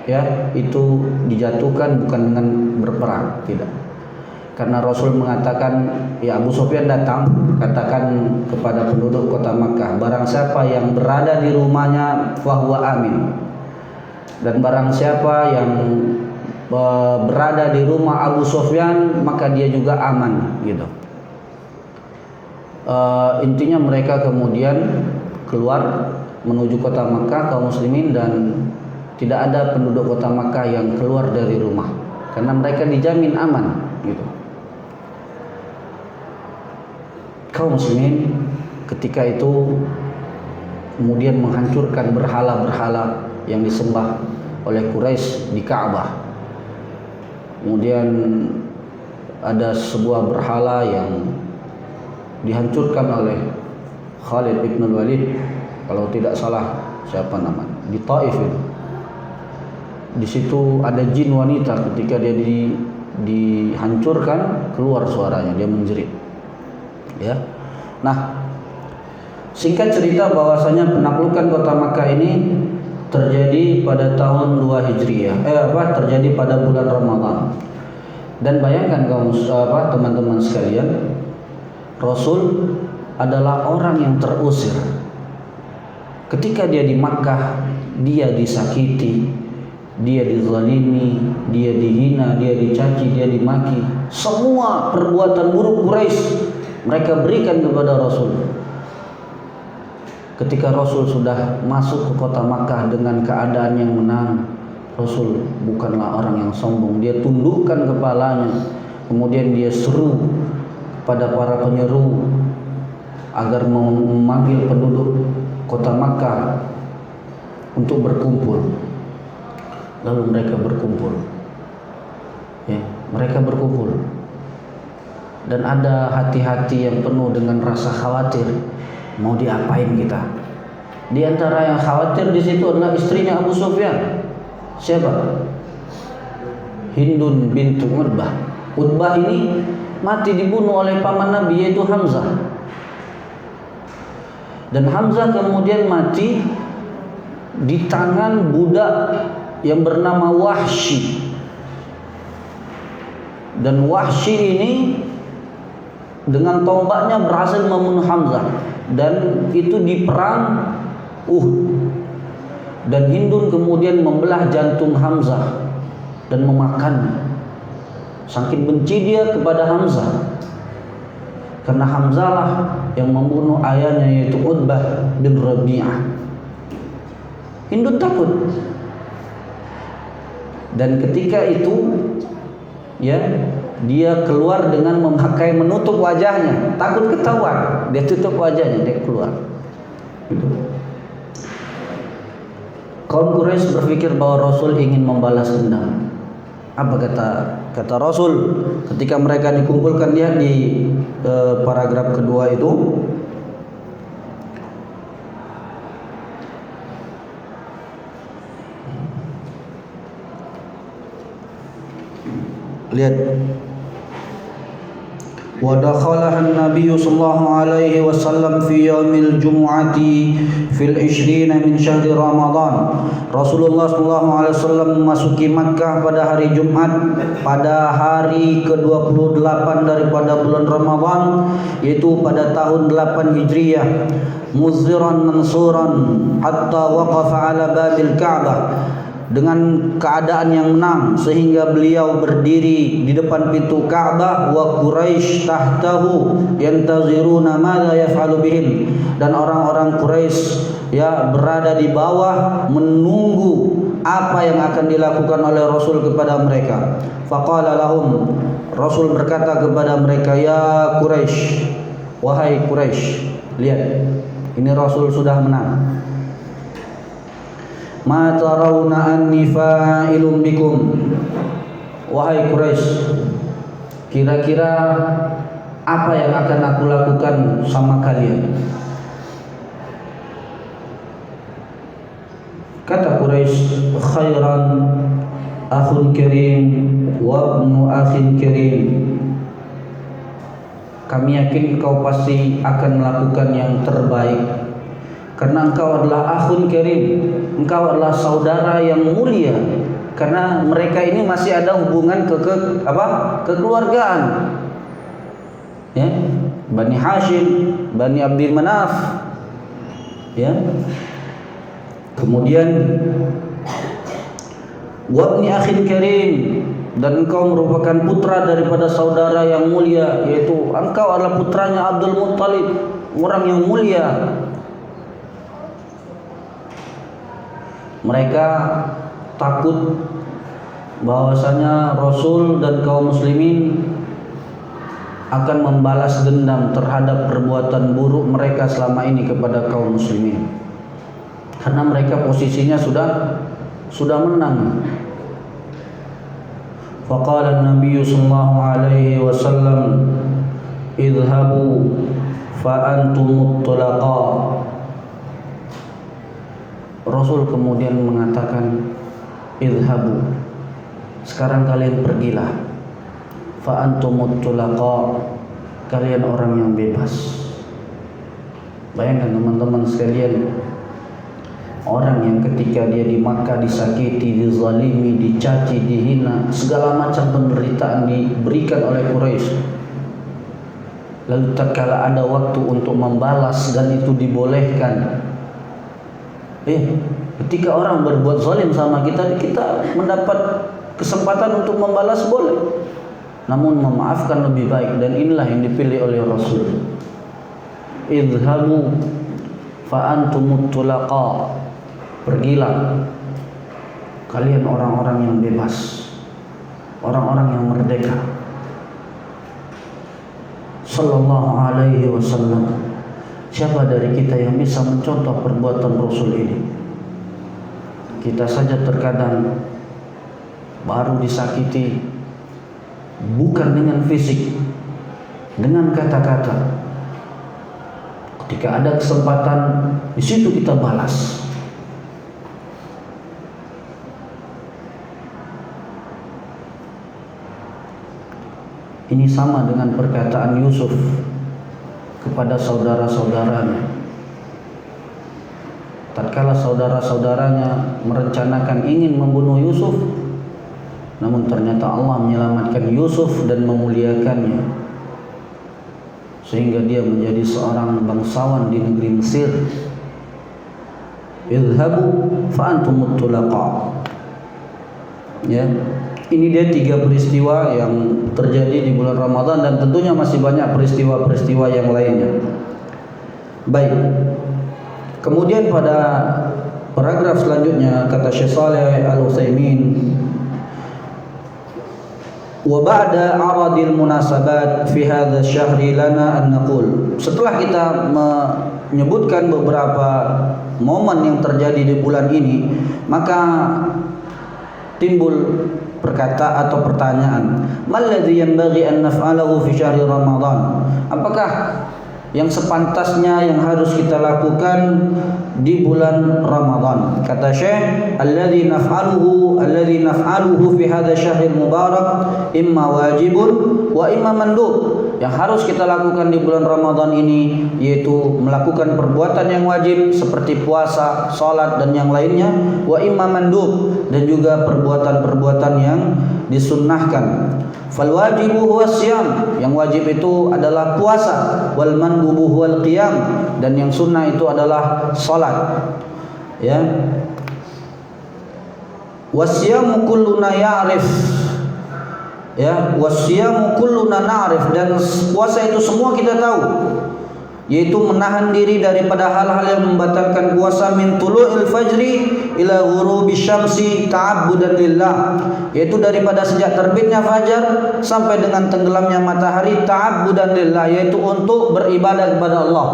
ya itu dijatuhkan bukan dengan berperang, tidak. Karena Rasul mengatakan, ya Abu Sufyan datang, katakan kepada penduduk kota Makkah, barang siapa yang berada di rumahnya fahuwa amin, dan barang siapa yang berada di rumah Abu Sufyan maka dia juga aman, gitu. Intinya mereka kemudian keluar menuju kota Makkah, kaum muslimin, dan tidak ada penduduk kota Makkah yang keluar dari rumah karena mereka dijamin aman, gitu. Kaum muslimin ketika itu kemudian menghancurkan berhala-berhala yang disembah oleh Quraisy di Ka'bah. Kemudian ada sebuah berhala yang dihancurkan oleh Khalid bin Walid, kalau tidak salah siapa nama, di Taif itu. Di situ ada jin wanita, ketika dia dihancurkan keluar suaranya, dia menjerit. Ya. Nah, singkat cerita bahwasanya penaklukan kota Makkah ini terjadi pada tahun 2 Hijriah. Terjadi pada bulan Ramadan. Dan bayangkan teman-teman sekalian, Rasul adalah orang yang terusir. Ketika dia di Makkah, dia disakiti, dia dizalimi, dia dihina, dia dicaci, dia dimaki. Semua perbuatan buruk Quraisy mereka berikan kepada Rasul. Ketika Rasul sudah masuk ke kota Makkah dengan keadaan yang menang, Rasul bukanlah orang yang sombong. Dia tundukkan kepalanya, kemudian dia seru pada para penyeru agar memanggil penduduk kota Makkah untuk berkumpul. Lalu mereka berkumpul. Mereka berkumpul. Dan ada hati-hati yang penuh dengan rasa khawatir. Mau diapain kita? Di antara yang khawatir di situ adalah istrinya Abu Sufyan. Siapa? Hindun bintu Utbah. Utbah ini mati dibunuh oleh paman Nabi, yaitu Hamzah. Dan Hamzah kemudian mati di tangan budak yang bernama Wahsy. Dan Wahsy ini dengan tombaknya berhasil membunuh Hamzah, dan itu di perang Uhud. Dan Hindun kemudian membelah jantung Hamzah dan memakannya. Saking benci dia kepada Hamzah, karena Hamzah lah yang membunuh ayahnya, yaitu Utbah bin Rabi'ah. Hindun takut. Dan ketika itu dia keluar dengan memakai menutup wajahnya, takut ketahuan. Dia tutup wajahnya, dia keluar. Kaum Quraisy berpikir bahwa Rasul ingin membalas dendam. Apa kata Rasul ketika mereka dikumpulkan? Lihat di paragraf kedua itu. Lihat. Wa dakhalaha an-nabiy sallallahu alaihi wasallam fi yaumil jumu'ati fil 20 min syahr Ramadan. Rasulullah sallallahu alaihi wasallam memasuki Makkah pada hari Jumat pada hari ke-28 daripada bulan Ramadan, yaitu pada tahun 8 Hijriah. Muzziran mansuran hatta waqafa ala babil Ka'bah, dengan keadaan yang menang sehingga beliau berdiri di depan pintu Ka'bah. Wa Quraisy tahtahu yantaziruna madza yaf'alu bihim, dan orang-orang Quraisy berada di bawah menunggu apa yang akan dilakukan oleh Rasul kepada mereka. Faqala lahum, Rasul berkata kepada mereka, ya Quraisy, wahai Quraisy, lihat, ini Rasul sudah menang. Ma tarawna anni fa'ilun bikum, wahai Quraisy, kira-kira apa yang akan aku lakukan sama kalian? Kata Quraisy, khairan akhun karim wa ibnu akhin karim. Kami yakin kau pasti akan melakukan yang terbaik, karena engkau adalah akhun karim, engkau adalah saudara yang mulia. Karena mereka ini masih ada hubungan kekeluargaan. Bani Hashim, Bani Abdul Manaf. Kemudian wabni akhin karim, dan engkau merupakan putra daripada saudara yang mulia, yaitu engkau adalah putranya Abdul Muttalib, orang yang mulia. Mereka takut bahwasanya Rasul dan kaum muslimin akan membalas dendam terhadap perbuatan buruk mereka selama ini kepada kaum muslimin, karena mereka posisinya sudah menang. Faqala an-nabiy sallallahu alaihi wasallam, idhabu fa antum mutlaqa. Rasul kemudian mengatakan, idhabu, sekarang kalian pergilah, fa antumut tulaqa, kalian orang yang bebas. Bayangkan teman-teman sekalian, orang yang ketika dia di Makkah disakiti, dizalimi, dicaci, dihina, segala macam penderitaan diberikan oleh Quraisy. Lalu tatkala ada waktu untuk membalas dan itu dibolehkan. Ketika orang berbuat zalim sama kita, kita mendapat kesempatan untuk membalas boleh. Namun memaafkan lebih baik, dan inilah yang dipilih oleh Rasul. Idhabu fa antumut tulaqa. Pergilah kalian orang-orang yang bebas, orang-orang yang merdeka. Sallallahu alaihi wasallam. Siapa dari kita yang bisa mencontoh perbuatan Rasul ini? Kita saja terkadang baru disakiti bukan dengan fisik, dengan kata-kata. Ketika ada kesempatan, di situ kita balas. Ini sama dengan perkataan Yusuf kepada saudara-saudaranya. Tatkala saudara-saudaranya merencanakan ingin membunuh Yusuf, namun ternyata Allah menyelamatkan Yusuf dan memuliakannya, sehingga dia menjadi seorang bangsawan di negeri Mesir. Idhabu fa antumut tulaqa. Ya, ini dia 3 peristiwa yang terjadi di bulan Ramadan, dan tentunya masih banyak peristiwa-peristiwa yang lainnya. Baik. Kemudian pada paragraf selanjutnya kata Syekh Shalih Al-Utsaimin, wa ba'da aradil munasabat fi hadha syahri lana an naqul. Setelah kita menyebutkan beberapa momen yang terjadi di bulan ini, maka timbul atau pertanyaan, malladzi yanbaghi an naf'alahu fi syahri Ramadan? Apakah yang sepantasnya yang harus kita lakukan di bulan Ramadan? Kata Syekh, alladzi naf'aluhu fi hadha syahril mubarak imma wajibun wa imma mandub. Yang harus kita lakukan di bulan Ramadan ini yaitu melakukan perbuatan yang wajib seperti puasa, salat dan yang lainnya, wa imma mandub, dan juga perbuatan-perbuatan yang disunnahkan. Fal wajibu huwa siyam, yang wajib itu adalah puasa, wal mandubu huwal qiyam, dan yang sunnah itu adalah salat. Ya. Wasyamu kulluna ya'rif. Ya, wasyamu kulluna na'rif, dan puasa itu semua kita tahu, yaitu menahan diri daripada hal-hal yang membatalkan puasa, min tulu'il fajri ila ghurubi syamsi ta'abbudan lillah, yaitu daripada sejak terbitnya fajar sampai dengan tenggelamnya matahari, ta'abbudan lillah, yaitu untuk beribadah kepada Allah.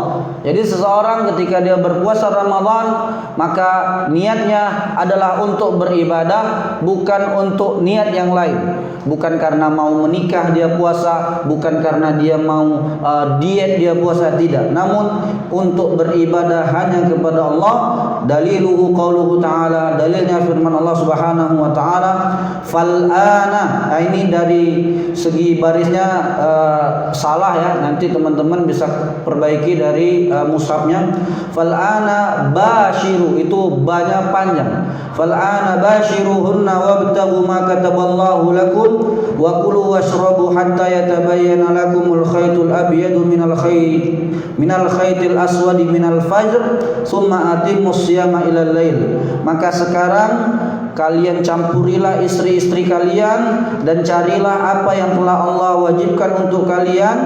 Jadi seseorang ketika dia berpuasa Ramadan, maka niatnya adalah untuk beribadah, bukan untuk niat yang lain. Bukan karena mau menikah dia puasa, bukan karena dia mau diet dia puasa, tidak. Namun untuk beribadah hanya kepada Allah. Daliluhu qauluhu ta'ala, dalilnya firman Allah Subhanahu wa ta'ala, fal'ana. Ini dari segi barisnya salah ya, nanti teman-teman bisa perbaiki dari mushafnya. Fal'ana bashiru, itu banyak panjang. Fal'ana bashiruhunna wabtaghu ma kataballahu lakum wa kulu washrabu hatta yatabayyana lakumul khaytul abyadu minal khaytil aswadi minal fajr thumma atimmus siyama ilal lail. Maka sekarang kalian campurilah istri-istri kalian dan carilah apa yang telah Allah wajibkan untuk kalian,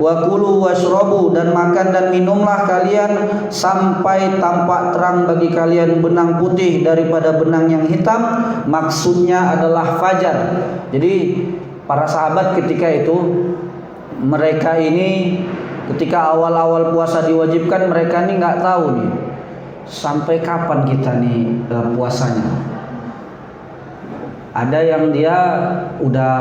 wa kulu washrabu, dan makan dan minumlah kalian sampai tampak terang bagi kalian benang putih daripada benang yang hitam. Maksudnya adalah fajar. Jadi para sahabat ketika itu, mereka ini ketika awal-awal puasa diwajibkan, mereka ini nggak tahu nih sampai kapan kita nih puasanya. Ada yang dia udah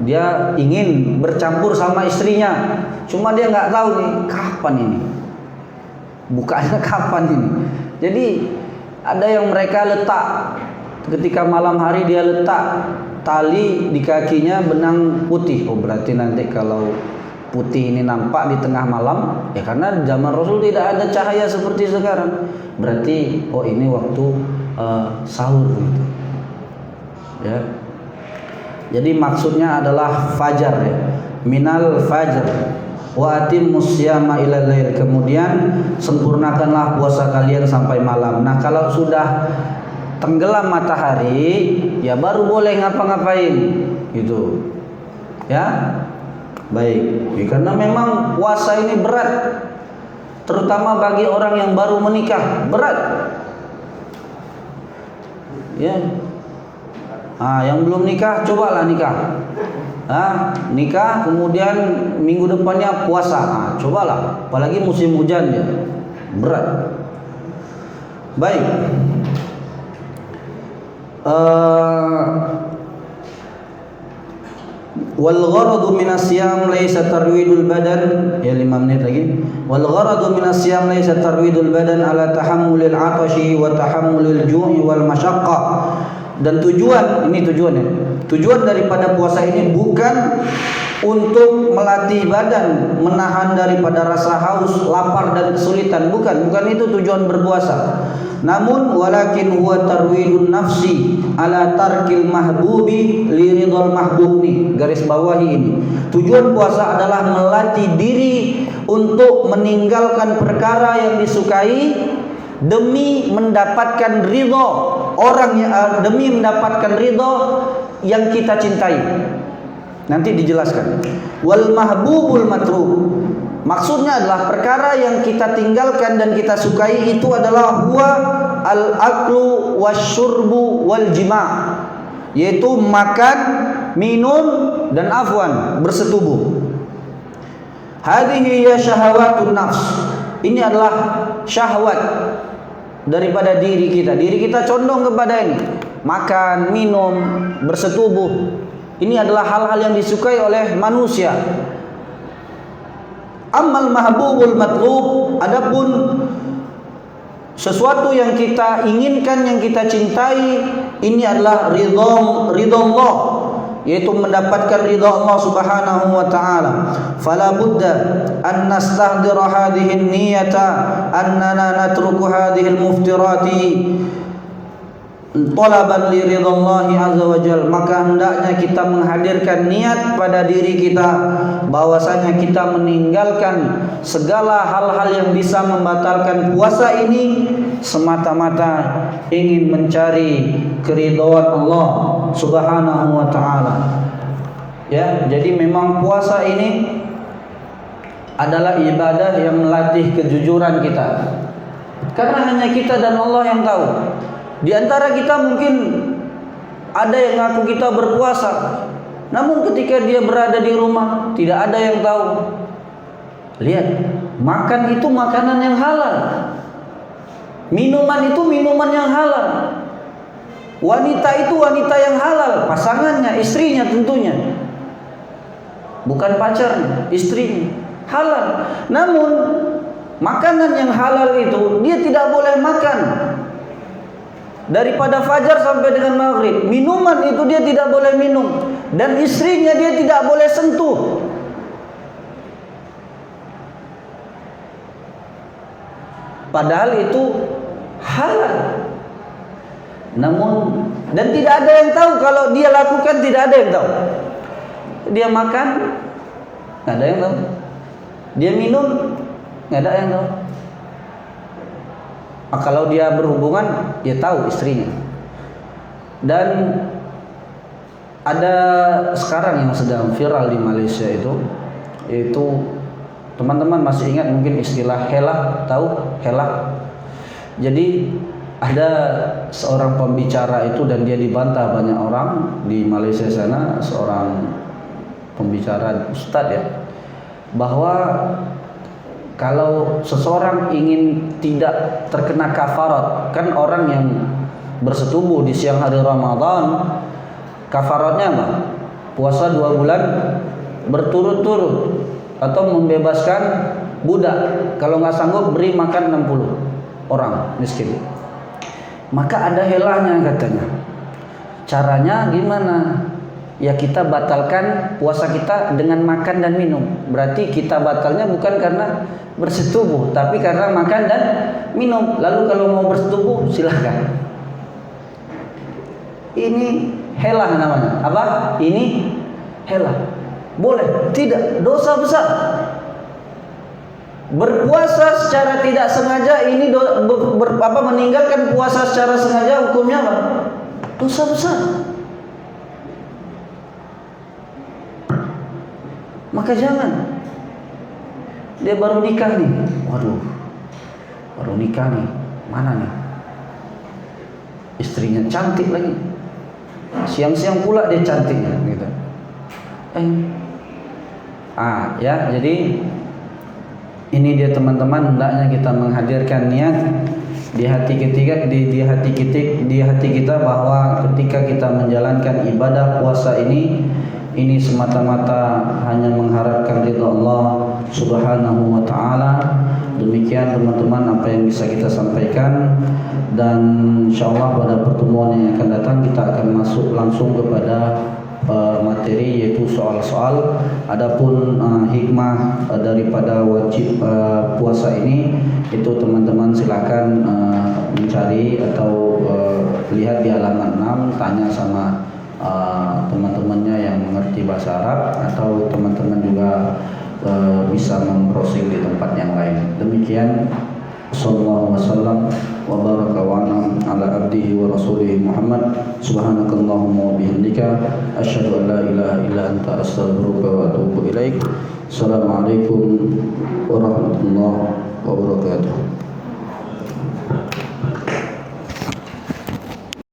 dia ingin bercampur sama istrinya, cuma dia nggak tahu nih kapan ini bukanya, kapan ini. Jadi ada yang mereka letak ketika malam hari, dia letak tali di kakinya benang putih. Oh, berarti nanti kalau putih ini nampak di tengah malam, ya karena zaman Rasul tidak ada cahaya seperti sekarang, berarti oh ini waktu sahur gitu. Ya. Jadi maksudnya adalah fajar ya. minal fajr wa atimmus siyama ilal lail. Kemudian sempurnakanlah puasa kalian sampai malam. Nah, kalau sudah tenggelam matahari ya baru boleh ngapa-ngapain gitu. Ya. Baik. Ya, karena memang puasa ini berat. Terutama bagi orang yang baru menikah, berat. Ya. Yang belum nikah cobalah nikah. Nikah kemudian minggu depannya puasa. Cobalah, apalagi musim hujan ya. Berat. Baik. Wal gharadu minas siyam laisa tarwidul badan, ya 5 menit lagi. Wal gharadu minas siyam laisa tarwidul badan ala tahammulil 'atashi wa tahammulil ju'i wal masyaqqah. Dan tujuan, ini tujuannya. Tujuan daripada puasa ini bukan untuk melatih badan, menahan daripada rasa haus, lapar dan kesulitan, bukan itu tujuan berpuasa. Namun walakin huwa tarwidun nafsi ala tarkil mahbubi li ridhal mahbub. Nih, garis bawahi ini. Tujuan puasa adalah melatih diri untuk meninggalkan perkara yang disukai demi mendapatkan ridho orang yang demi mendapatkan ridho yang kita cintai. Nanti dijelaskan. Wal mahbubul matruk, maksudnya adalah perkara yang kita tinggalkan dan kita sukai itu adalah huwa al-aklu wasyurbu wal jima', yaitu makan, minum dan afwan, bersetubuh. Hadhihi ya syahawatun nafs. Ini adalah syahwat daripada diri kita. Diri kita condong kepada ini. Makan, minum, bersetubuh. Ini adalah hal-hal yang disukai oleh manusia. Ammal mahbubul matlub, adapun sesuatu yang kita inginkan, yang kita cintai, ini adalah ridha Allah, yaitu mendapatkan ridha Allah Subhanahu wa taala. Fala budda an nastahdira hadhihi an-niyata annana natruku hadhihi al-muftirati talaban li ridallahi azza wa jalla. Maka hendaknya kita menghadirkan niat pada diri kita bahwasanya kita meninggalkan segala hal-hal yang bisa membatalkan puasa ini semata-mata ingin mencari keridhaan Allah Subhanahu wa taala. Ya, jadi memang puasa ini adalah ibadah yang melatih kejujuran kita. Karena hanya kita dan Allah yang tahu. Di antara kita mungkin ada yang ngaku kita berpuasa, namun ketika dia berada di rumah tidak ada yang tahu. Lihat, makan itu makanan yang halal, minuman itu minuman yang halal, wanita itu wanita yang halal, pasangannya, istrinya tentunya, bukan pacarnya, istrinya, halal. Namun makanan yang halal itu dia tidak boleh makan daripada fajar sampai dengan maghrib. Minuman itu dia tidak boleh minum, dan istrinya dia tidak boleh sentuh. Padahal itu halal. Namun, dan tidak ada yang tahu kalau dia lakukan, tidak ada yang tahu. Dia makan, nggak ada yang tahu. Dia minum, nggak ada yang tahu. Kalau dia berhubungan, dia tahu istrinya. Dan ada sekarang yang sedang viral di Malaysia itu, yaitu teman-teman masih ingat mungkin istilah hela, tahu hela? Jadi ada seorang pembicara itu dan dia dibantah banyak orang di Malaysia sana, seorang pembicara ustadz ya, bahwa kalau seseorang ingin tidak terkena kafarat, kan orang yang bersetubuh di siang hari Ramadan, kafaratnya apa? Puasa 2 bulan berturut-turut, atau membebaskan budak. Kalau nggak sanggup, beri makan 60 orang miskin. Maka ada helanya katanya. Caranya gimana? Ya kita batalkan puasa kita dengan makan dan minum. Berarti kita batalnya bukan karena bersetubuh, tapi karena makan dan minum. Lalu kalau mau bersetubuh silahkan. Ini helah namanya. Apa? Ini helah. Boleh? Tidak, dosa besar. Berpuasa secara tidak sengaja ini meninggalkan puasa secara sengaja hukumnya apa? Dosa besar. Maka jangan. Dia baru nikah nih. Waduh. Baru nikah nih. Mana nih? Istrinya cantik lagi. Siang-siang pula dia cantiknya gitu. Ya, jadi ini dia teman-teman, hendaknya kita menghadirkan niat di hati kita bahwa ketika kita menjalankan ibadah puasa ini semata-mata hanya mengharapkan ridha Allah Subhanahu wa taala. Demikian teman-teman apa yang bisa kita sampaikan, dan insyaallah pada pertemuan yang akan datang kita akan masuk langsung kepada materi, yaitu soal-soal. Adapun hikmah daripada wajib puasa ini, itu teman-teman silakan mencari atau lihat di halaman 6, tanya sama teman-temannya yang mengerti bahasa Arab, atau teman-teman juga bisa membrowsing di tempat yang lain. Demikian, sallallahu wasallam wa baraka wa an'am ala abdihi wa rasulihi Muhammad. Subhanakallahumma wa bihamdika asyhadu an la ilaha illa anta astaghfiruka wa atubu ilaik. Assalamualaikum warahmatullahi wabarakatuh.